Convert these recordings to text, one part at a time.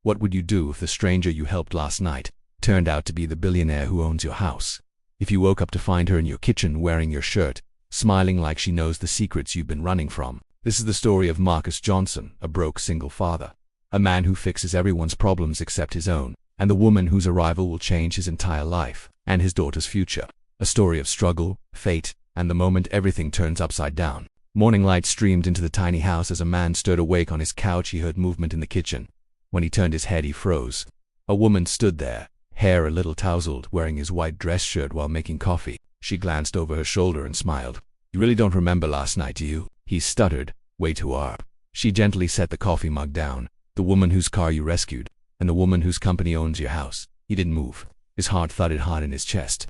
What would you do if the stranger you helped last night turned out to be the billionaire who owns your house? If you woke up to find her in your kitchen wearing your shirt, smiling like she knows the secrets you've been running from? This is the story of Marcus Johnson, a broke single father. A man who fixes everyone's problems except his own, and the woman whose arrival will change his entire life and his daughter's future. A story of struggle, fate, and the moment everything turns upside down. Morning light streamed into the tiny house as a man stood awake on his couch. He heard movement in the kitchen. When he turned his head, he froze. A woman stood there, hair a little tousled, wearing his white dress shirt while making coffee. She glanced over her shoulder and smiled. "You really don't remember last night, do you?" He stuttered. "Way too hard." She gently set the coffee mug down. "The woman whose car you rescued, and the woman whose company owns your house." He didn't move. His heart thudded hard in his chest.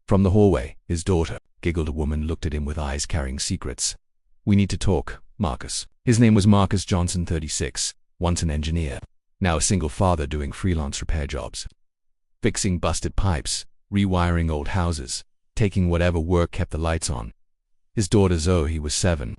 From the hallway, his daughter, giggled. A woman looked at him with eyes carrying secrets. "We need to talk, Marcus." His name was Marcus Johnson, 36, once an engineer, now a single father doing freelance repair jobs. Fixing busted pipes, rewiring old houses, taking whatever work kept the lights on. His daughter Zoe was 7.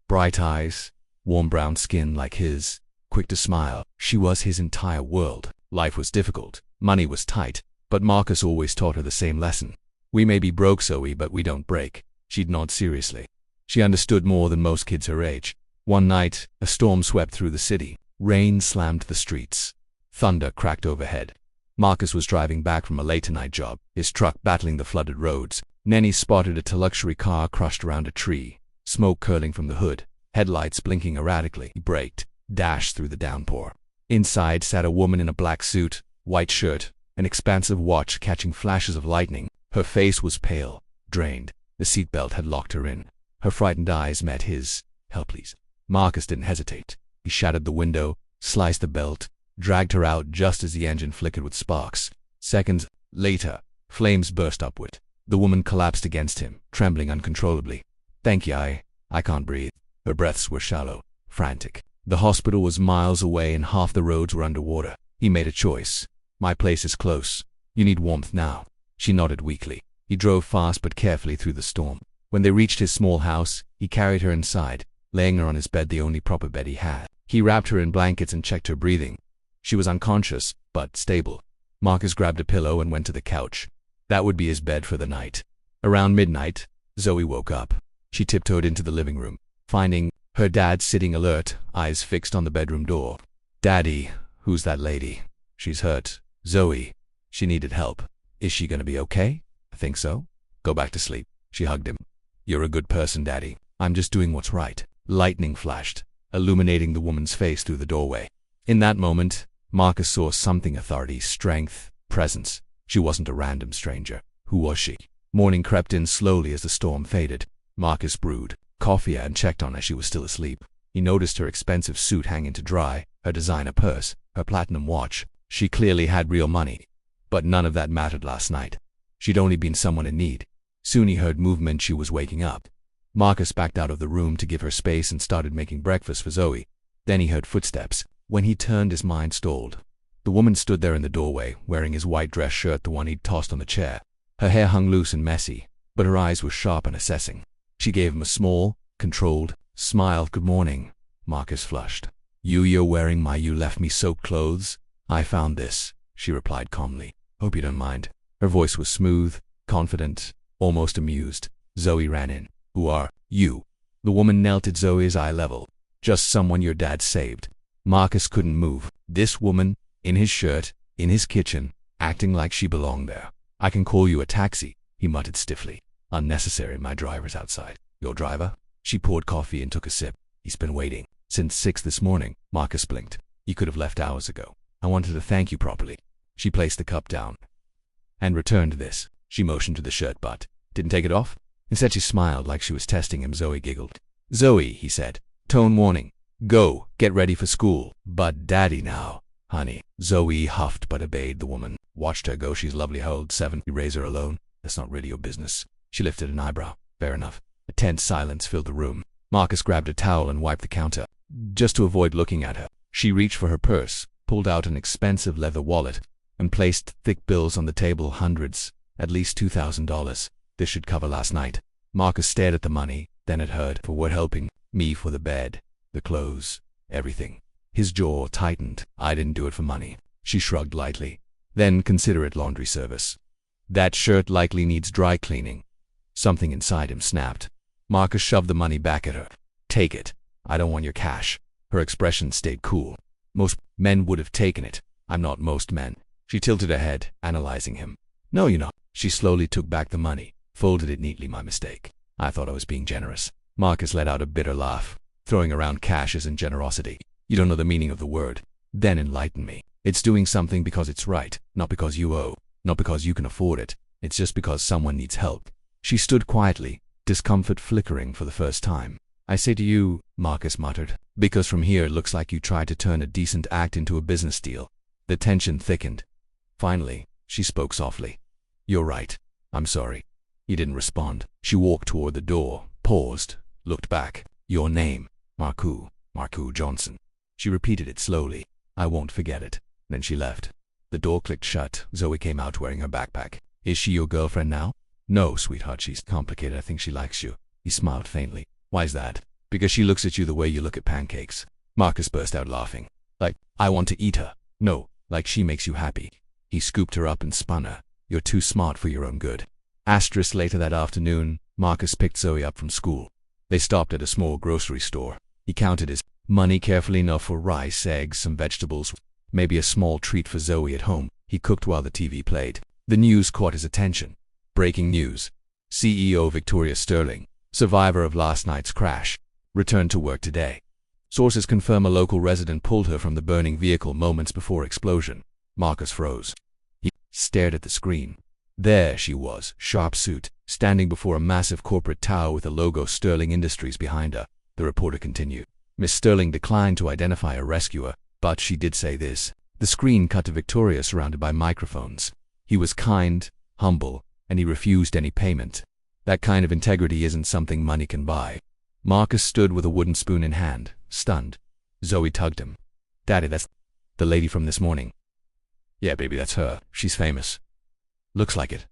Bright eyes, warm brown skin like his, quick to smile. She was his entire world. Life was difficult, money was tight, but Marcus always taught her the same lesson. "We may be broke, Zoe, but we don't break." She'd nod seriously. She understood more than most kids her age. One night, a storm swept through the city. Rain slammed the streets. Thunder cracked overhead. Marcus was driving back from a late-night job, his truck battling the flooded roads. Then he spotted a luxury car crushed around a tree, smoke curling from the hood, headlights blinking erratically. He braked, dashed through the downpour. Inside sat a woman in a black suit, white shirt, an expansive watch catching flashes of lightning. Her face was pale, drained. The seatbelt had locked her in. Her frightened eyes met his. "Help, please." Marcus didn't hesitate. He shattered the window, sliced the belt, dragged her out just as the engine flickered with sparks. Seconds later, flames burst upward. The woman collapsed against him, trembling uncontrollably. "Thank you, I can't breathe." Her breaths were shallow, frantic. The hospital was miles away and half the roads were underwater. He made a choice. "My place is close. You need warmth now." She nodded weakly. He drove fast but carefully through the storm. When they reached his small house, he carried her inside, laying her on his bed, the only proper bed he had. He wrapped her in blankets and checked her breathing. She was unconscious, but stable. Marcus grabbed a pillow and went to the couch. That would be his bed for the night. Around midnight, Zoe woke up. She tiptoed into the living room, finding her dad sitting alert, eyes fixed on the bedroom door. "Daddy, who's that lady?" "She's hurt. Zoe. She needed help." "Is she gonna be okay?" "I think so." "Go back to sleep." She hugged him. "You're a good person, Daddy. I'm just doing what's right." Lightning flashed, illuminating the woman's face through the doorway. In that moment, Marcus saw something: authority, strength, presence. She wasn't a random stranger. Who was she? Morning crept in slowly as the storm faded. Marcus brewed coffee and checked on her. She was still asleep. He noticed her expensive suit hanging to dry, her designer purse, her platinum watch. She clearly had real money. But none of that mattered last night. She'd only been someone in need. Soon he heard movement. She was waking up. Marcus backed out of the room to give her space and started making breakfast for Zoe. Then he heard footsteps. When he turned, his mind stalled. The woman stood there in the doorway, wearing his white dress shirt, the one he'd tossed on the chair. Her hair hung loose and messy, but her eyes were sharp and assessing. She gave him a small, controlled smile. "Good morning." Marcus flushed. You're wearing my you left me soaked clothes?" "I found this," she replied calmly. "Hope you don't mind." Her voice was smooth, confident, almost amused. Zoe ran in. "Who are you?" The woman knelt at Zoe's eye level. "Just someone your dad saved." Marcus couldn't move. This woman, in his shirt, in his kitchen, acting like she belonged there. "I can call you a taxi," he muttered stiffly. "Unnecessary, my driver's outside." "Your driver?" She poured coffee and took a sip. "He's been waiting since 6 this morning." Marcus blinked. "You could have left hours ago. I wanted to thank you properly." She placed the cup down and returned this. She motioned to the shirt butt. "Didn't take it off?" Instead she smiled like she was testing him. Zoe giggled. "Zoe," he said, tone warning, "go, get ready for school." "But Daddy now, honey." Zoe huffed but obeyed. The woman watched her go. "She's lovely. How old? 7. You raise her alone? That's not really your business." She lifted an eyebrow. "Fair enough." A tense silence filled the room. Marcus grabbed a towel and wiped the counter, just to avoid looking at her. She reached for her purse, pulled out an expensive leather wallet, and placed thick bills on the table. Hundreds, at least $2,000. This should cover last night. Marcus stared at the money, then at her. "For what? Helping me for the bed, the clothes, everything." His jaw tightened. I didn't do it for money. She shrugged lightly. Then consider it laundry service. That shirt likely needs dry cleaning. Something inside him snapped. Marcus shoved the money back at her. Take it. I don't want your cash. Her expression stayed cool. Most men would have taken it. I'm not most men. She tilted her head, analyzing him. No, you're not. She slowly took back the money, folded it neatly. My mistake. I thought I was being generous. Marcus let out a bitter laugh. Throwing around cash isn't generosity. You don't know the meaning of the word. Then enlighten me. It's doing something because it's right, not because you owe, not because you can afford it. It's just because someone needs help. She stood quietly, discomfort flickering for the first time. I say to you, Marcus muttered, because from here it looks like you tried to turn a decent act into a business deal. The tension thickened. Finally, she spoke softly. You're right. I'm sorry. He didn't respond. She walked toward the door, paused, looked back. Your name? Marcoux Johnson. She repeated it slowly. I won't forget it. Then she left. The door clicked shut. Zoe came out wearing her backpack. Is she your girlfriend now? No, sweetheart, she's complicated. I think she likes you. He smiled faintly. Why's that? Because she looks at you the way you look at pancakes. Marcus burst out laughing. Like, I want to eat her. No, like she makes you happy. He scooped her up and spun her. You're too smart for your own good. Later that afternoon, Marcus picked Zoe up from school. They stopped at a small grocery store. He counted his money carefully, enough for rice, eggs, some vegetables, maybe a small treat for Zoe at home. He cooked while the TV played. The news caught his attention. Breaking news. CEO Victoria Sterling, survivor of last night's crash, returned to work today. Sources confirm a local resident pulled her from the burning vehicle moments before explosion. Marcus froze. He stared at the screen. There she was, sharp suit, standing before a massive corporate tower with the logo Sterling Industries behind her. The reporter continued. Miss Sterling declined to identify a rescuer, but she did say this. The screen cut to Victoria surrounded by microphones. He was kind, humble, and he refused any payment. That kind of integrity isn't something money can buy. Marcus stood with a wooden spoon in hand, stunned. Zoe tugged him. Daddy, that's the lady from this morning. Yeah, baby, that's her. She's famous. Looks like it.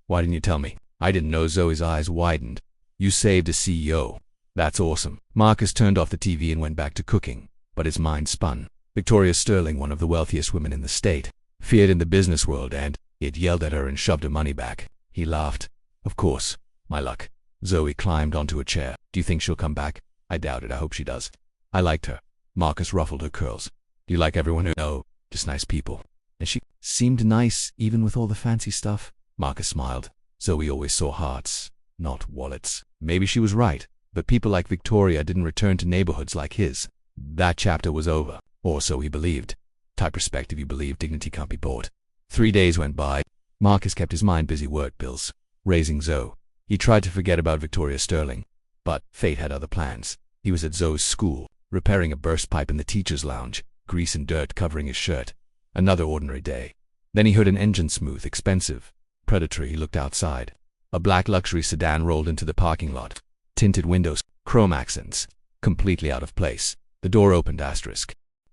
Why didn't you tell me? I didn't know. Zoe's eyes widened. You saved a CEO. That's awesome. Marcus turned off the TV and went back to cooking, but his mind spun. Victoria Sterling, one of the wealthiest women in the state, feared in the business world, and it yelled at her and shoved her money back. He laughed. Of course. My luck. Zoe climbed onto a chair. Do you think she'll come back? I doubt it. I hope she does. I liked her. Marcus ruffled her curls. Do you like everyone who? No, just nice people. And she seemed nice, even with all the fancy stuff. Marcus smiled. Zoe always saw hearts, not wallets. Maybe she was right, but people like Victoria didn't return to neighborhoods like his. That chapter was over, or so he believed. Type perspective you believe dignity can't be bought. 3 days went by. Marcus kept his mind busy work bills, raising Zoe. He tried to forget about Victoria Sterling, but fate had other plans. He was at Zoe's school, repairing a burst pipe in the teacher's lounge, grease and dirt covering his shirt. Another ordinary day. Then he heard an engine smooth, expensive, predatory. He looked outside. A black luxury sedan rolled into the parking lot. Tinted windows, chrome accents, completely out of place. The door opened.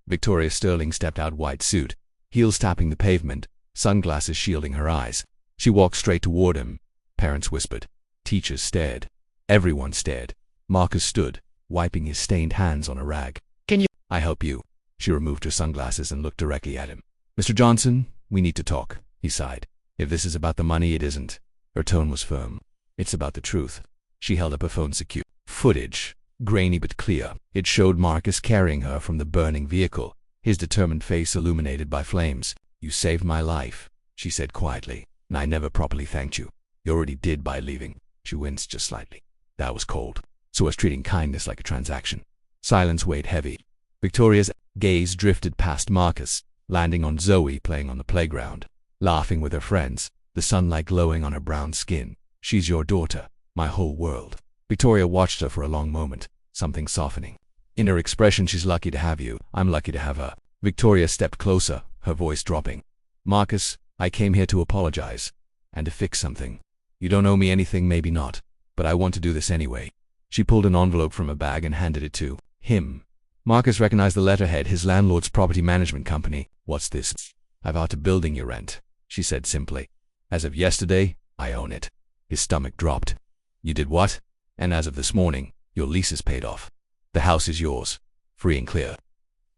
Victoria Sterling stepped out, white suit, heels tapping the pavement, sunglasses shielding her eyes. She walked straight toward him. Parents whispered. Teachers stared. Everyone stared. Marcus stood, wiping his stained hands on a rag. Can you? I help you. She removed her sunglasses and looked directly at him. Mr. Johnson, we need to talk, he sighed. If this is about the money, it isn't. Her tone was firm. It's about the truth. She held up her phone. Secure footage, grainy but clear. It showed Marcus carrying her from the burning vehicle, his determined face illuminated by flames. You saved my life, she said quietly, and I never properly thanked you. You already did by leaving. She winced just slightly. That was cold. So was treating kindness like a transaction. Silence weighed heavy. Victoria's gaze drifted past Marcus, landing on Zoe playing on the playground, laughing with her friends, the sunlight glowing on her brown skin. She's your daughter, my whole world. Victoria watched her for a long moment, something softening. In her expression, she's lucky to have you. I'm lucky to have her. Victoria stepped closer, her voice dropping. Marcus, I came here to apologize, and to fix something. You don't owe me anything, maybe not, but I want to do this anyway. She pulled an envelope from her bag and handed it to him. Marcus recognized the letterhead, his landlord's property management company. What's this? I've out a building you rent, she said simply. As of yesterday, I own it. His stomach dropped. You did what? And as of this morning, your lease is paid off. The house is yours, free and clear.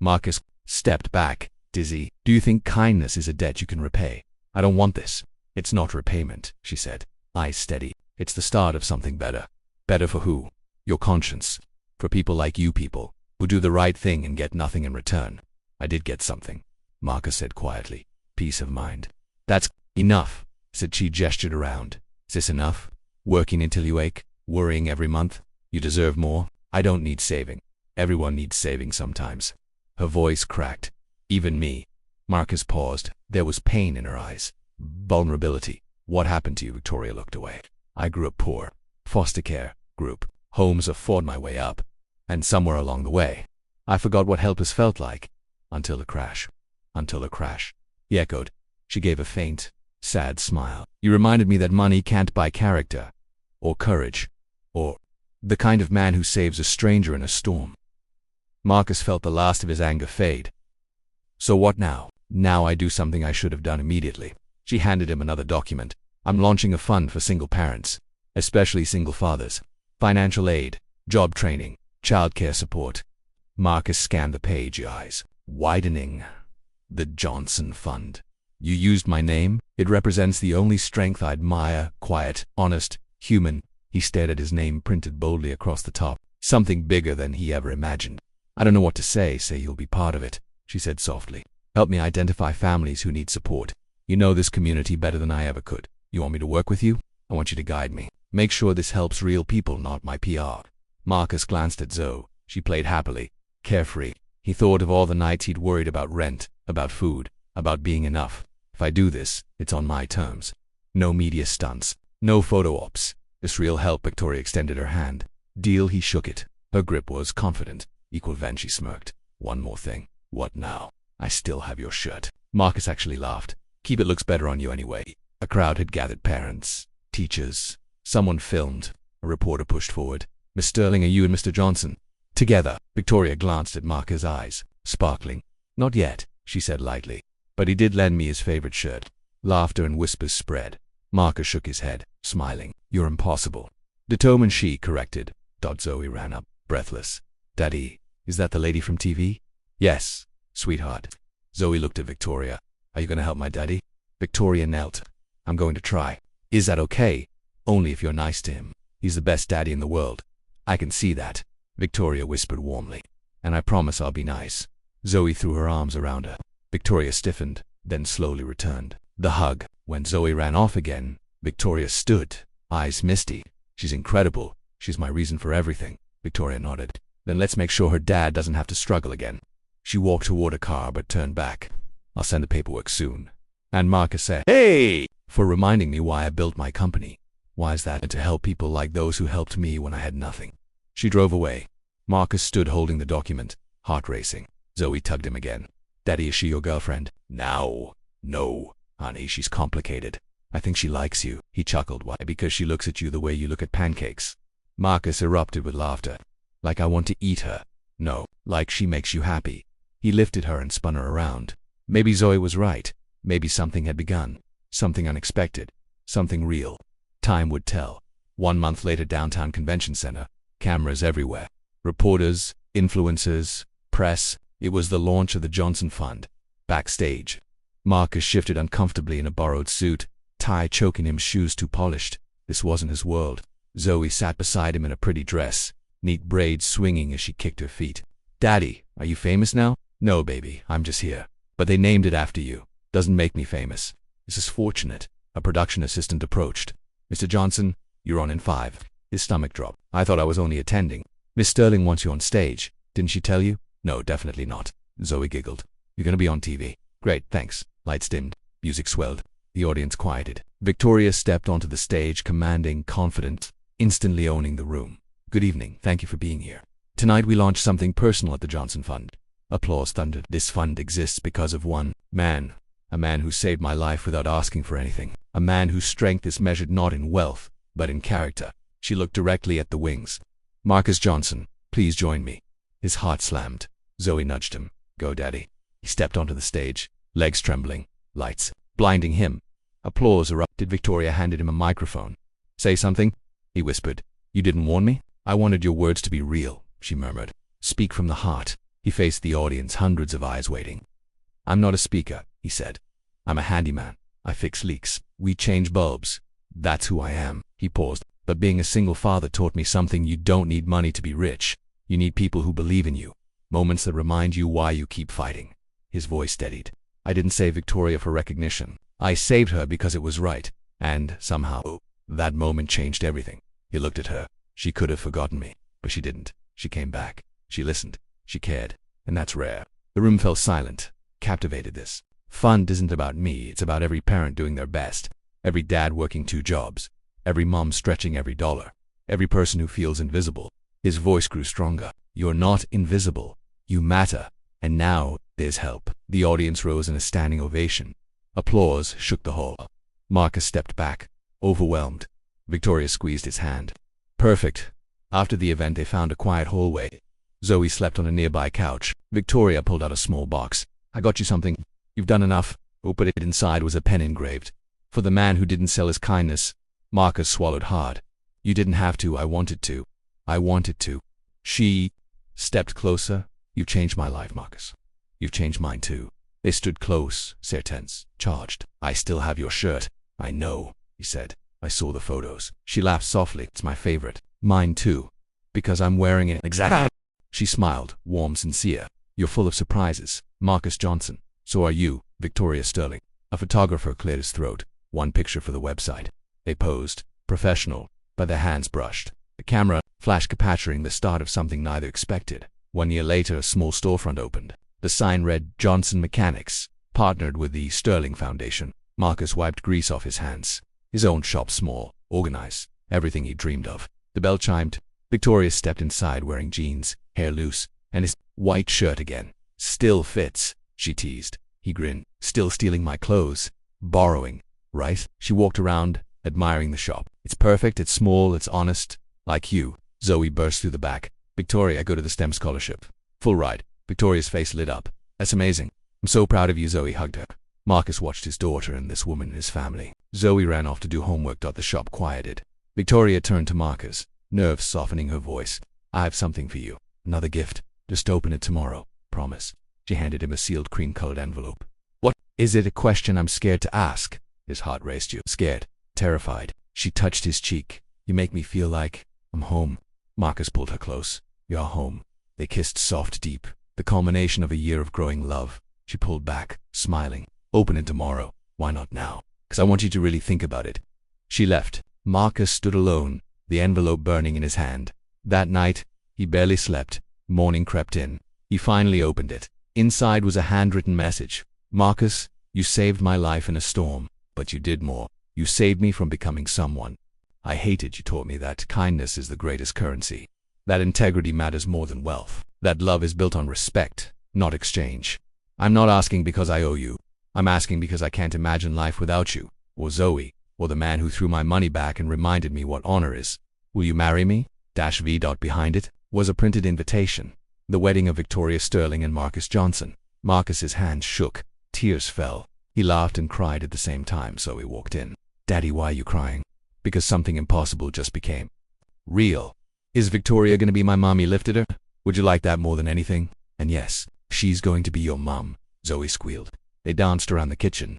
Marcus stepped back, dizzy. Do you think kindness is a debt you can repay? I don't want this. It's not repayment, she said, eyes steady. It's the start of something better. Better for who? Your conscience. For people like you people, who do the right thing and get nothing in return. I did get something, Marcus said quietly. Peace of mind. That's enough, said she, gestured around. Is this enough? Working until you ache? Worrying every month? You deserve more. I don't need saving. Everyone needs saving sometimes. Her voice cracked. Even me. Marcus paused. There was pain in her eyes. Vulnerability. What happened to you? Victoria looked away. I grew up poor. Foster care, group, homes. I fought my way up. And somewhere along the way, I forgot what helpless felt like. Until the crash. Until the crash. He echoed. She gave a faint, sad smile. You reminded me that money can't buy character. Or courage. Or the kind of man who saves a stranger in a storm. Marcus felt the last of his anger fade. So what now? Now I do something I should have done immediately. She handed him another document. I'm launching a fund for single parents, especially single fathers. Financial aid, job training, childcare support. Marcus scanned the page, eyes widening. The Johnson Fund. You used my name? It represents the only strength I admire. Quiet, honest, human. He stared at his name printed boldly across the top. Something bigger than he ever imagined. I don't know what to say. Say you'll be part of it, she said softly. Help me identify families who need support. You know this community better than I ever could. You want me to work with you? I want you to guide me. Make sure this helps real people, not my PR. Marcus glanced at Zoe. She played happily, carefree. He thought of all the nights he'd worried about rent, about food, about being enough. If I do this, it's on my terms. No media stunts, no photo ops. Just real help. Victoria extended her hand. Deal. He shook it. Her grip was confident. Equal vent. She smirked. One more thing. What now? I still have your shirt. Marcus actually laughed. Keep it, looks better on you anyway. A crowd had gathered. Parents, teachers. Someone filmed. A reporter pushed forward. Miss Sterling, are you and Mr. Johnson together? Victoria glanced at Marcus' eyes, sparkling. Not yet, she said lightly. But he did lend me his favorite shirt. Laughter and whispers spread. Marcus shook his head, smiling. You're impossible. Determined, she corrected. Zoe ran up, breathless. Daddy, is that the lady from TV? Yes, sweetheart. Zoe looked at Victoria. Are you going to help my daddy? Victoria knelt. I'm going to try. Is that okay? Only if you're nice to him. He's the best daddy in the world. I can see that, Victoria whispered warmly. And I promise I'll be nice. Zoe threw her arms around her. Victoria stiffened, then slowly returned. The hug. When Zoe ran off again, Victoria stood, eyes misty. She's incredible. She's my reason for everything. Victoria nodded. Then let's make sure her dad doesn't have to struggle again. She walked toward a car but turned back. I'll send the paperwork soon. And Marcus said, Hey! For reminding me why I built my company. Why is that? And to help people like those who helped me when I had nothing. She drove away. Marcus stood holding the document, heart racing. Zoe tugged him again. Daddy, is she your girlfriend? Now. No, honey, she's complicated. I think she likes you. He chuckled. Why? Because she looks at you the way you look at pancakes. Marcus erupted with laughter. Like I want to eat her. No, like she makes you happy. He lifted her and spun her around. Maybe Zoe was right. Maybe something had begun. Something unexpected. Something real. Time would tell. 1 month later, downtown convention center. Cameras everywhere. Reporters, influencers, press. It was the launch of the Johnson Fund. Backstage. Marcus shifted uncomfortably in a borrowed suit, tie choking him, shoes too polished. This wasn't his world. Zoe sat beside him in a pretty dress, neat braids swinging as she kicked her feet. Daddy, are you famous now? No, baby, I'm just here. But they named it after you. Doesn't make me famous. This is fortunate. A production assistant approached. Mr. Johnson, you're on in 5. His stomach dropped. I thought I was only attending. Miss Sterling wants you on stage. Didn't she tell you? No, definitely not. Zoe giggled. You're going to be on TV. Great, thanks. Lights dimmed. Music swelled. The audience quieted. Victoria stepped onto the stage, commanding, confident, instantly owning the room. Good evening. Thank you for being here. Tonight we launched something personal at the Johnson Fund. Applause thundered. This fund exists because of one man. A man who saved my life without asking for anything. A man whose strength is measured not in wealth, but in character. She looked directly at the wings. Marcus Johnson, please join me. His heart slammed. Zoe nudged him. Go, Daddy. He stepped onto the stage, legs trembling, lights blinding him. Applause erupted. Victoria handed him a microphone. Say something, he whispered. You didn't warn me? I wanted your words to be real, she murmured. Speak from the heart. He faced the audience, hundreds of eyes waiting. "I'm not a speaker," he said. "I'm a handyman. I fix leaks. We change bulbs. That's who I am." He paused. "But being a single father taught me something. You don't need money to be rich. You need people who believe in you. Moments that remind you why you keep fighting." His voice steadied. "I didn't save Victoria for recognition. I saved her because it was right. And somehow, that moment changed everything." He looked at her. "She could have forgotten me, but she didn't. She came back. She listened. She cared. And that's rare." The room fell silent, captivated. This fund isn't about me. It's about every parent doing their best. Every dad working 2 jobs. Every mom stretching every dollar. Every person who feels invisible. His voice grew stronger. "You're not invisible. You matter. And now, there's help." The audience rose in a standing ovation. Applause shook the hall. Marcus stepped back, overwhelmed. Victoria squeezed his hand. "Perfect." After the event, they found a quiet hallway. Zoe slept on a nearby couch. Victoria pulled out a small box. "I got you something. You've done enough." Open it. Inside was a pen engraved. "For the man who didn't sell his kindness." Marcus swallowed hard. "You didn't have to. I wanted to. I wanted to." She stepped closer. "You've changed my life, Marcus. You've changed mine too." They stood close, tense, charged. "I still have your shirt." "I know," he said. "I saw the photos." She laughed softly. "It's my favorite." "Mine too. Because I'm wearing it." "Exactly." She smiled, warm, sincere. "You're full of surprises, Marcus Johnson." "So are you, Victoria Sterling." A photographer cleared his throat. "One picture for the website." They posed, professional, but their hands brushed. The camera flashed, capturing the start of something neither expected. 1 year later, a small storefront opened. The sign read, "Johnson Mechanics, partnered with the Sterling Foundation." Marcus wiped grease off his hands. His own shop, small, organized, everything he dreamed of. The bell chimed. Victoria stepped inside wearing jeans, hair loose, and his white shirt again. "Still fits," she teased. He grinned. "Still stealing my clothes. Borrowing, right?" She walked around, admiring the shop. "It's perfect, it's small, it's honest. Like you." Zoe burst through the back. "Victoria, I go to the STEM scholarship. Full ride." Victoria's face lit up. "That's amazing. I'm so proud of you." Zoe hugged her. Marcus watched his daughter and this woman and his family. Zoe ran off to do homework. The shop quieted. Victoria turned to Marcus, nerves softening her voice. "I have something for you. Another gift. Just open it tomorrow. Promise." She handed him a sealed cream-colored envelope. "What is it?" "A question I'm scared to ask." His heart raced. "You scared? Terrified?" She touched his cheek. "You make me feel like I'm home." Marcus pulled her close. "You're home." They kissed soft, deep. The culmination of a year of growing love. She pulled back, smiling. "Open it tomorrow." "Why not now?" "'Cause I want you to really think about it." She left. Marcus stood alone, the envelope burning in his hand. That night, he barely slept. Morning crept in. He finally opened it. Inside was a handwritten message. "Marcus, you saved my life in a storm, but you did more. You saved me from becoming someone I hated. You taught me that kindness is the greatest currency. That integrity matters more than wealth. That love is built on respect, not exchange. I'm not asking because I owe you. I'm asking because I can't imagine life without you, or Zoe, or the man who threw my money back and reminded me what honor is. Will you marry me? V. Behind it was a printed invitation. The wedding of Victoria Sterling and Marcus Johnson. Marcus's hands shook. Tears fell. He laughed and cried at the same time. Zoe walked in. "Daddy, why are you crying?" "Because something impossible just became real." "Is Victoria going to be my mom?" He lifted her. "Would you like that more than anything?" "And yes, she's going to be your mom," Zoe squealed. They danced around the kitchen.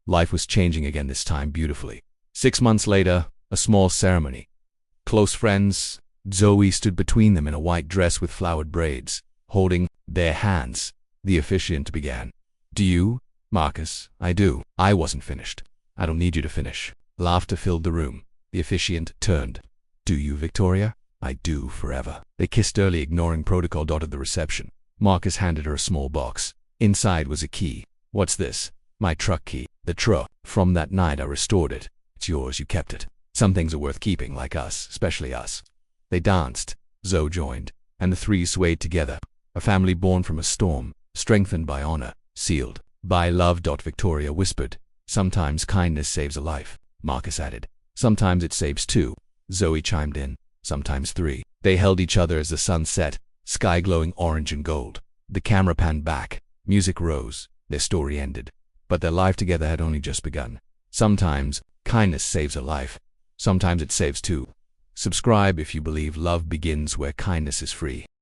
Life was changing again, this time beautifully. 6 months later, a small ceremony. Close friends. Zoe stood between them in a white dress with flowered braids, holding their hands. The officiant began. "Do you?" "Marcus, I do." "I wasn't finished." "I don't need you to finish." Laughter filled the room. The officiant turned. "Do you, Victoria?" "I do, forever." They kissed early, ignoring protocol. At the reception, Marcus handed her a small box. Inside was a key. "What's this?" "My truck key." "The truck. From that night I restored it. It's yours, you kept it. Some things are worth keeping, like us, especially us." They danced. Zoe joined, and the three swayed together. A family born from a storm, strengthened by honor, sealed by love. Victoria whispered, "Sometimes kindness saves a life." Marcus added, "Sometimes it saves 2. Zoe chimed in, "Sometimes 3. They held each other as the sun set, sky glowing orange and gold. The camera panned back. Music rose. Their story ended. But their life together had only just begun. Sometimes kindness saves a life. Sometimes it saves 2. Subscribe if you believe love begins where kindness is free.